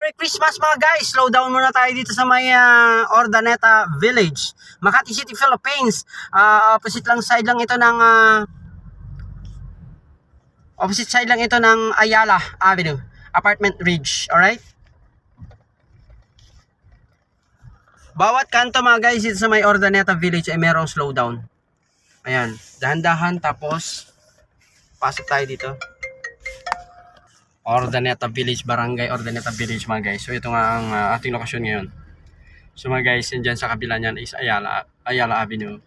Merry Christmas mga guys! Slow down muna tayo dito sa may Ordaneta Village, Makati City, Philippines. Opposite side lang ito ng Ayala Avenue, Apartment Ridge. Alright? Bawat kanto mga guys dito sa may Ordaneta Village ay merong slow down. Ayan, dahan-dahan, tapos pasok tayo dito. Ordaneta Village, Barangay Ordaneta Village mga guys. So ito nga ang ating lokasyon ngayon. So mga guys, dyan sa kabila niyan is Ayala Avenue,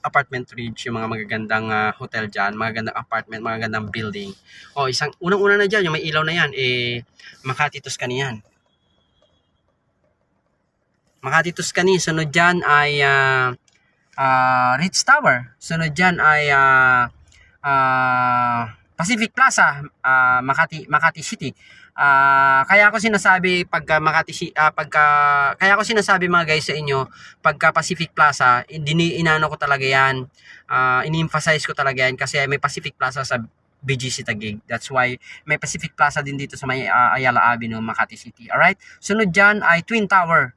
Apartment Ridge, yung mga magagandang hotel dyan, magagandang apartment, magagandang building. O isang unang-una na dyan, yung may ilaw na yan, Makati Tuscany yan. Makati Tuscany, sunod dyan ay Ritz Tower. Sunod dyan ay Pacific Plaza, Makati City. Kaya ako sinasabi kaya ako sinasabi mga guys sa inyo, pagka Pacific Plaza, inano ko talaga 'yan. Ini-emphasize ko talaga 'yan kasi may Pacific Plaza sa BGC Taguig. That's why may Pacific Plaza din dito sa may Ayala Avenue, Makati City. Alright? Sunod diyan ay Twin Tower.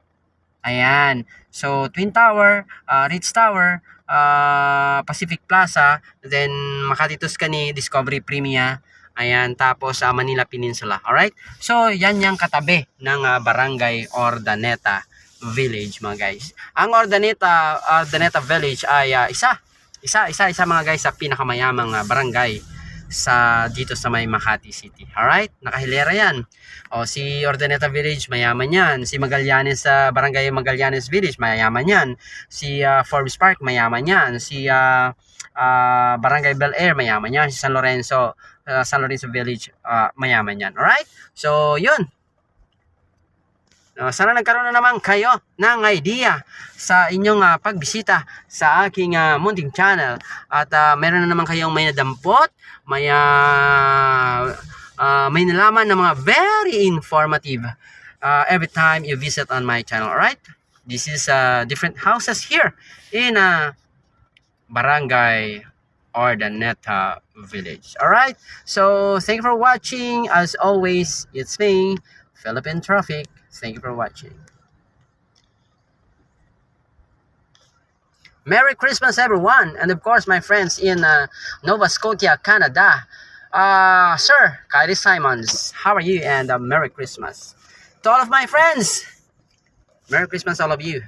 Ayan. So Twin Tower, Ritz Tower, Pacific Plaza, then Makati Tuscany, Discovery Premia, ayan, tapos Manila Peninsula. Alright? So, yan yung katabi ng Barangay Ordaneta Village mga guys. Ang Ordaneta Village ay isa mga guys sa pinakamayamang barangay dito sa may Makati City. Alright? Nakahilera yan. O si Ordaneta Village, mayaman yan. Si Magallanes, Barangay Magallanes Village, mayaman yan. Si Forbes Park, mayaman yan. Si Barangay Bel Air, mayaman yan. Si San Lorenzo Village, mayaman yan. Alright? So, yun. Sana nagkaroon na naman kayo ng idea sa inyong pagbisita sa aking munting channel. At meron na naman kayong may nadampot, may nalaman na mga very informative every time you visit on my channel. Alright? This is different houses here in Barangay Ordaneta Village. Alright? So, thank you for watching. As always, it's me, Philippine Traffic. Thank you for watching. Merry Christmas, everyone. And of course, my friends in Nova Scotia, Canada. Sir, Kylie Simons, how are you? And Merry Christmas. To all of my friends, Merry Christmas, all of you.